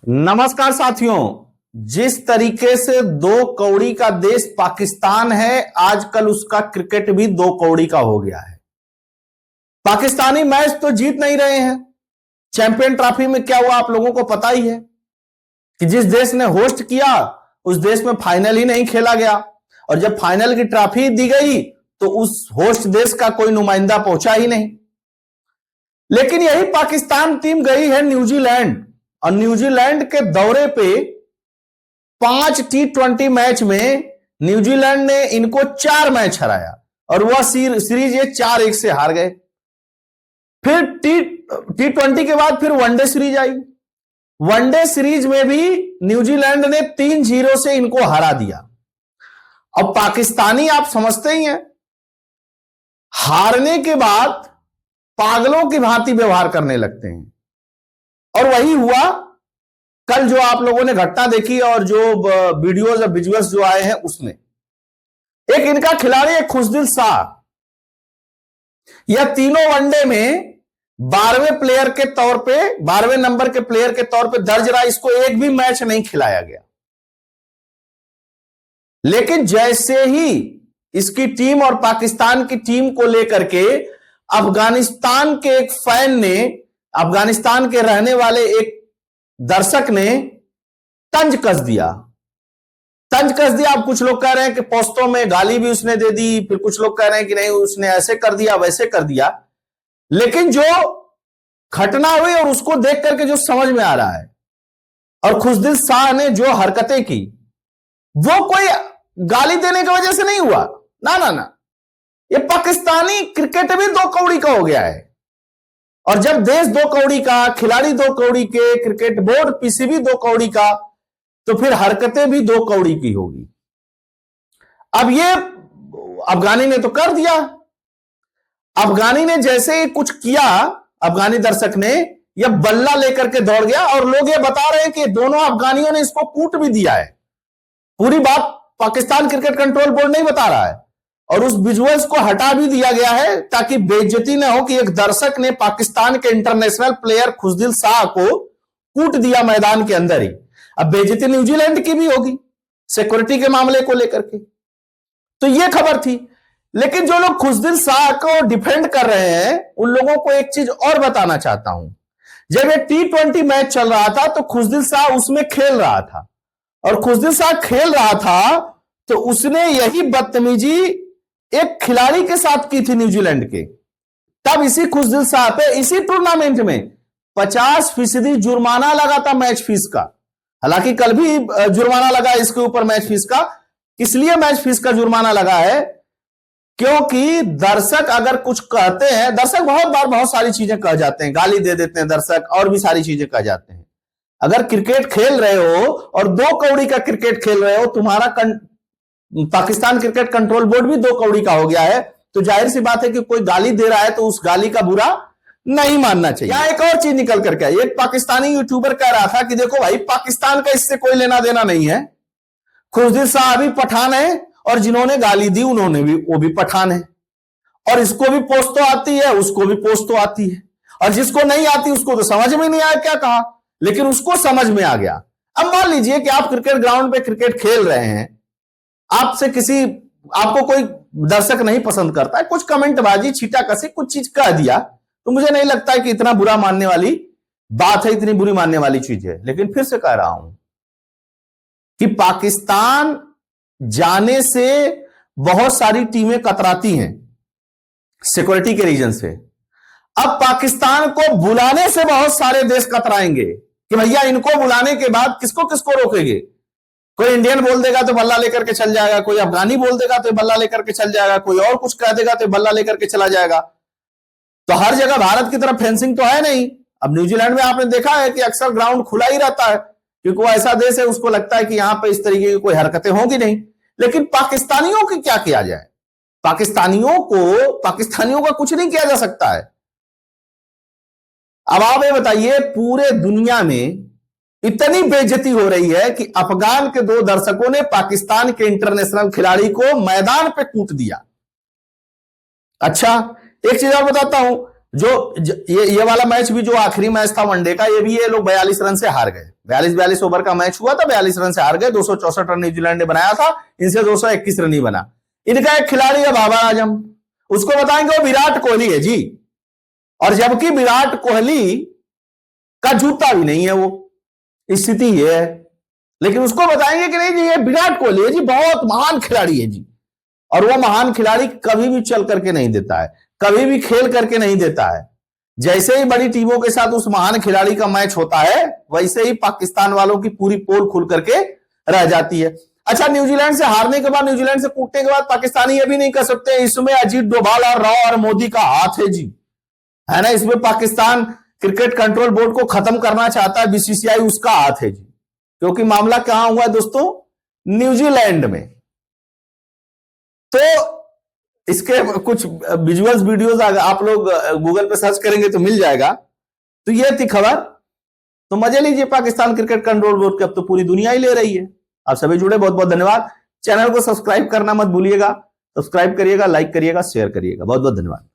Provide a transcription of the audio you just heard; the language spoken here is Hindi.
नमस्कार साथियों। जिस तरीके से दो कौड़ी का देश पाकिस्तान है, आजकल उसका क्रिकेट भी दो कौड़ी का हो गया है। पाकिस्तानी मैच तो जीत नहीं रहे हैं। चैंपियन ट्रॉफी में क्या हुआ आप लोगों को पता ही है कि जिस देश ने होस्ट किया उस देश में फाइनल ही नहीं खेला गया, और जब फाइनल की ट्रॉफी दी गई तो उस होस्ट देश का कोई नुमाइंदा पहुंचा ही नहीं। लेकिन यही पाकिस्तान टीम गई है न्यूजीलैंड, और न्यूजीलैंड के दौरे पे 5 T20 मैच में न्यूजीलैंड ने इनको 4 मैच हराया और वह सीरीज ये 4-1 से हार गए। फिर T20 के बाद फिर वनडे सीरीज आई। वनडे सीरीज में भी न्यूजीलैंड ने 3-0 से इनको हरा दिया। अब पाकिस्तानी आप समझते ही हैं, हारने के बाद पागलों की भांति व्यवहार करने लगते हैं, और वही हुआ। कल जो आप लोगों ने घटना देखी और जो वीडियोज और विजुअल्स जो आए हैं उसमें एक इनका खिलाड़ी है खुशदिल शाह, यह तीनों वनडे में 12वें प्लेयर के तौर पे, 12वें नंबर के प्लेयर के तौर पे दर्ज रहा। इसको एक भी मैच नहीं खिलाया गया। लेकिन जैसे ही इसकी टीम और पाकिस्तान की टीम को लेकर के अफगानिस्तान के एक फैन ने, अफगानिस्तान के रहने वाले एक दर्शक ने तंज कस दिया। अब कुछ लोग कह रहे हैं कि पोस्टों में गाली भी उसने दे दी, फिर कुछ लोग कह रहे हैं कि नहीं उसने ऐसे कर दिया वैसे कर दिया। लेकिन जो घटना हुई और उसको देख करके जो समझ में आ रहा है, और खुशदिल शाह ने जो हरकतें की, वो कोई गाली देने की वजह से नहीं हुआ। ना, ये पाकिस्तानी क्रिकेट भी दो कौड़ी का हो गया है। और जब देश दो कौड़ी का, खिलाड़ी दो कौड़ी के, क्रिकेट बोर्ड पीसीबी दो कौड़ी का, तो फिर हरकतें भी दो कौड़ी की होगी। अब ये अफगानी ने तो कर दिया। अफगानी ने जैसे ही कुछ किया, अफगानी दर्शक ने यह बल्ला लेकर के दौड़ गया, और लोग ये बता रहे हैं कि दोनों अफगानियों ने इसको कूट भी दिया है। पूरी बात पाकिस्तान क्रिकेट कंट्रोल बोर्ड नहीं बता रहा है, और उस विजुअल्स को हटा भी दिया गया है ताकि बेइज्जती ना हो कि एक दर्शक ने पाकिस्तान के इंटरनेशनल प्लेयर खुशदिल शाह को कूट दिया मैदान के अंदर ही। अब बेइज्जती न्यूजीलैंड की भी होगी सिक्योरिटी के मामले को लेकर के। तो यह खबर थी। लेकिन जो लोग खुशदिल शाह को डिफेंड कर रहे हैं, उन लोगों को एक चीज और बताना चाहता हूं। जब ये T20 मैच चल रहा था तो खुशदिल शाह उसमें खेल रहा था, और खुशदिल शाह खेल रहा था तो उसने यही बदतमीजी एक खिलाड़ी के साथ की थी न्यूजीलैंड के। तब इसी खुशदिल शाह पे इसी टूर्नामेंट में 50% जुर्माना लगा था मैच फीस का। हालांकि कल भी जुर्माना लगा इसके ऊपर मैच फीस का। किस लिए मैच फीस का जुर्माना लगा है? क्योंकि दर्शक अगर कुछ कहते हैं, दर्शक बहुत बार बहुत सारी चीजें कह जाते हैं, गाली दे देते हैं दर्शक, और भी सारी चीजें कह जाते हैं। अगर क्रिकेट खेल रहे हो और दो कौड़ी का क्रिकेट खेल रहे हो, तुम्हारा पाकिस्तान क्रिकेट कंट्रोल बोर्ड भी दो कौड़ी का हो गया है, तो जाहिर सी बात है कि कोई गाली दे रहा है तो उस गाली का बुरा नहीं मानना चाहिए। यहां एक और चीज निकल करके आई। एक पाकिस्तानी यूट्यूबर कह रहा था कि देखो भाई, पाकिस्तान का इससे कोई लेना देना नहीं है। खुशदिल शाह भी पठान है, और जिन्होंने गाली दी उन्होंने भी, वो भी पठान है, और इसको भी पोस्ट तो आती है, उसको भी पोस्ट तो आती है, और जिसको नहीं आती उसको तो समझ में नहीं आया क्या कहा, लेकिन उसको समझ में आ गया। अब मान लीजिए कि आप क्रिकेट ग्राउंड पे क्रिकेट खेल रहे हैं, आपसे आपको कोई दर्शक नहीं पसंद करता है, कुछ कमेंटबाजी, छीटाकसी, कुछ चीज कह दिया, तो मुझे नहीं लगता है कि इतना बुरा मानने वाली बात है, इतनी बुरी मानने वाली चीज है। लेकिन फिर से कह रहा हूं कि पाकिस्तान जाने से बहुत सारी टीमें कतराती हैं सिक्योरिटी के रीजन से। अब पाकिस्तान को बुलाने से बहुत सारे देश कतराएंगे कि भैया इनको बुलाने के बाद किसको किसको रोकेंगे। कोई इंडियन बोल देगा तो बल्ला लेकर के चल जाएगा, कोई अफगानी बोल देगा तो बल्ला लेकर के चल जाएगा, कोई और कुछ कह देगा तो बल्ला लेकर के चला जाएगा। तो हर जगह भारत की तरफ फेंसिंग तो है नहीं। अब न्यूजीलैंड में आपने देखा है कि अक्सर ग्राउंड खुला ही रहता है, क्योंकि वो ऐसा देश है, उसको लगता है कि यहां पे इस तरीके की कोई हरकतें होंगी नहीं। लेकिन पाकिस्तानियों की क्या किया जाए? पाकिस्तानियों का कुछ नहीं किया जा सकता है। अब आप ये बताइए, पूरे दुनिया में इतनी बेइज्जती हो रही है कि अफगान के 2 दर्शकों ने पाकिस्तान के इंटरनेशनल खिलाड़ी को मैदान पे कूट दिया। अच्छा, एक चीज और बताता हूं ये वाला मैच भी जो आखिरी मैच था वनडे का, ये भी ये लोग 42 रन से हार गए। 42 ओवर का मैच हुआ था, 42 रन से हार गए। 264 रन न्यूजीलैंड ने बनाया था, इनसे 221 रन ही बना। इनका एक खिलाड़ी है बाबर आजम, उसको बताएंगे वो विराट कोहली है जी, और जबकि विराट कोहली का जूता भी नहीं है वो, स्थिति ये है। लेकिन उसको बताएंगे कि नहीं जी ये विराट कोहली है जी, बहुत महान खिलाड़ी है जी। और वो महान खिलाड़ी कभी भी चल करके नहीं देता है, कभी भी खेल करके नहीं देता है। जैसे ही बड़ी टीमों के साथ उस महान खिलाड़ी का मैच होता है, वैसे ही पाकिस्तान वालों की पूरी पोल खुल करके रह जाती है। अच्छा, न्यूजीलैंड से हारने के बाद, न्यूजीलैंड से कूटने के बाद पाकिस्तानी ये भी नहीं कर सकते इसमें अजीत डोभाल और राव और मोदी का हाथ है जी, है ना। इसमें पाकिस्तान क्रिकेट कंट्रोल बोर्ड को खत्म करना चाहता है, बीसीसीआई, उसका हाथ है जी। क्योंकि मामला कहां हुआ है दोस्तों? न्यूजीलैंड में। तो इसके कुछ विजुअल्स वीडियोस आप लोग गूगल पे सर्च करेंगे तो मिल जाएगा। तो ये थी खबर। तो मजे लीजिए पाकिस्तान क्रिकेट कंट्रोल बोर्ड के, अब तो पूरी दुनिया ही ले रही है। आप सभी जुड़े, बहुत बहुत धन्यवाद। चैनल को सब्सक्राइब करना मत भूलिएगा, सब्सक्राइब करिएगा, लाइक करिएगा, शेयर करिएगा। बहुत बहुत धन्यवाद।